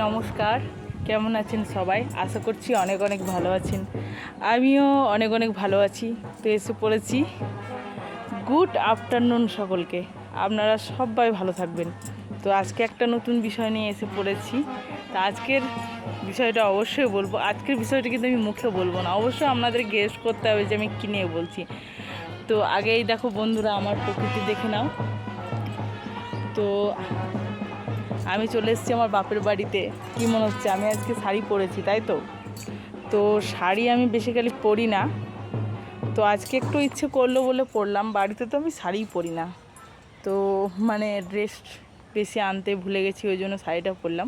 নমস্কার, কেমন আছেন সবাই? আশা করছি অনেক অনেক ভালো আছেন। আমিও অনেক অনেক ভালো আছি। তো এসে পড়েছি। গুড আফটারনুন সকলকে। আপনারা সবাই ভালো থাকবেন। তো আজকে একটা নতুন বিষয় নিয়ে এসে পড়েছি। তা আজকের বিষয়টা অবশ্যই বলবো। আজকের বিষয়টা কিন্তু আমি মুখে বলবো না, অবশ্যই আপনাদের গেস করতে হবে যে আমি কী নিয়ে বলছি। তো আগেই দেখো বন্ধুরা, আমার প্রকৃতি দেখে নাও। তো আমি চলে এসেছি আমার বাপের বাড়িতে। কি মনে হচ্ছে আমি আজকে শাড়ি পরেছি, তাই তো? তো শাড়ি আমি বেসিক্যালি পরি না, তো আজকে একটু ইচ্ছে করলো বলে পরলাম। বাড়িতে তো আমি শাড়িই পরি না, তো মানে ড্রেস বেশি আনতে ভুলে গেছি, ওই জন্য শাড়িটা পরলাম।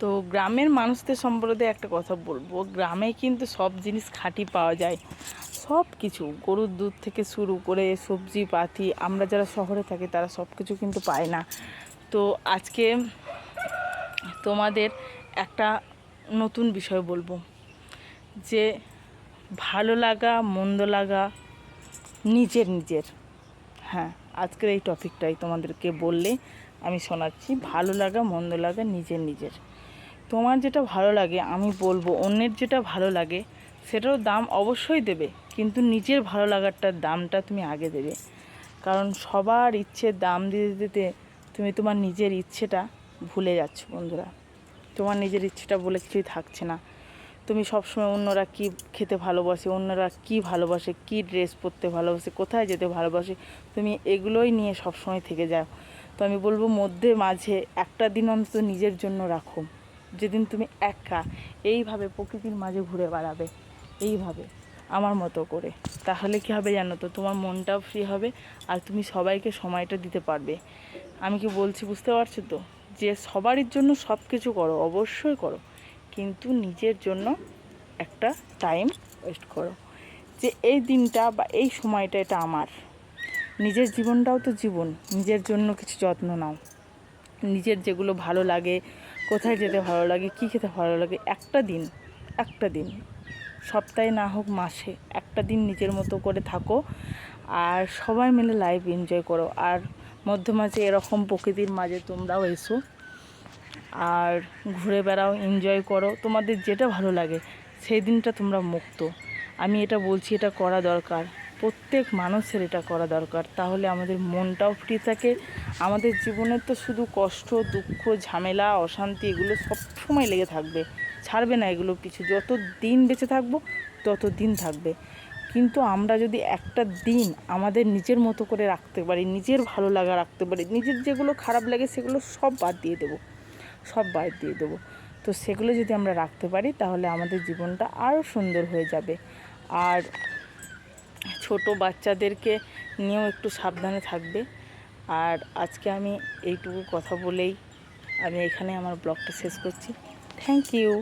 তো গ্রামের মানুষদের সম্পর্কে একটা কথা বলবো, গ্রামে কিন্তু সব জিনিস খাঁটি পাওয়া যায়, সব কিছু, গরুর দুধ থেকে শুরু করে সবজি পাতি। আমরা যারা শহরে থাকি তারা সব কিছু কিন্তু পায় না। তো আজকে তোমাদের একটা নতুন বিষয় বলবো, যে ভালো লাগা মন্দ লাগা নিজের নিজের। হ্যাঁ, আজকের এই টপিকটাই তোমাদেরকে বললে আমি শোনাচ্ছি। ভালো লাগা মন্দ লাগা নিজের নিজের। তোমার যেটা ভালো লাগে, আমি বলবো অন্যের যেটা ভালো লাগে সেটারও দাম অবশ্যই দেবে, কিন্তু নিজের ভালো লাগাটার দামটা তুমি আগে দেবে। কারণ সবার ইচ্ছের দাম দিতে দিতে তুমি তোমার নিজের ইচ্ছেটা ভুলে যাচ্ছ বন্ধুরা। তোমার নিজের ইচ্ছেটা বলে কিছুই থাকছে না। তুমি সবসময় অন্যরা কী খেতে ভালোবাসে, অন্যরা কী ভালোবাসে, কী ড্রেস পরতে ভালোবাসে, কোথায় যেতে ভালোবাসে, তুমি এগুলোই নিয়ে সবসময় থেকে যাও। তো আমি বলবো মধ্যে মাঝে একটা দিন অন্তত নিজের জন্য রাখো, যেদিন তুমি একা এইভাবে প্রকৃতির মাঝে ঘুরে বেড়াবে, এইভাবে আমার মতো করে। তাহলে কী হবে জানো তো, তোমার মনটাও ফ্রি হবে আর তুমি সবাইকে সময়টা দিতে পারবে। আমি কি বলছি বুঝতে পারছো তো? যে সবারই জন্য সব কিছু করো, অবশ্যই করো, কিন্তু নিজের জন্য একটা টাইম ওয়েস্ট করো, যে এই দিনটা বা এই সময়টা এটা আমার। নিজের জীবনটাও তো জীবন, নিজের জন্য কিছু যত্ন নাও। নিজের যেগুলো ভালো লাগে, কোথায় যেতে ভালো লাগে, কী খেতে ভালো লাগে, একটা দিন সপ্তাহে না হোক মাসে একটা দিন নিজের মতো করে থাকো, আর সবাই মিলে লাইফ এনজয় করো। আর মধ্যে মাঝে এরকম প্রকৃতির মাঝে তোমরাও এসো আর ঘুরে বেড়াও, এনজয় করো, তোমাদের যেটা ভালো লাগে সেই দিনটা তোমরা মুক্ত। আমি এটা বলছি, এটা করা দরকার, প্রত্যেক মানুষের এটা করা দরকার। তাহলে আমাদের মনটাও ফ্রি থাকে। আমাদের জীবনের তো শুধু কষ্ট, দুঃখ, ঝামেলা, অশান্তি এগুলো সব সময় লেগে থাকবে, ছাড়বে না এগুলো কিছু। যত দিন বেঁচে থাকবো তত দিন থাকবে, কিন্তু আমরা যদি একটা দিন আমাদের নিজের মতো করে রাখতে পারি, নিজের ভালো লাগা রাখতে পারি, নিজের যেগুলো খারাপ লাগে সেগুলো সব বাদ দিয়ে দেবো। তো সেগুলো যদি আমরা রাখতে পারি তাহলে আমাদের জীবনটা আরও সুন্দর হয়ে যাবে। আর ছোট বাচ্চাদেরকে নিয়েও একটু সাবধানে থাকবে। আর আজকে আমি এইটুকু কথা বলেই আমি এখানে আমার ব্লগটা শেষ করছি। Thank you.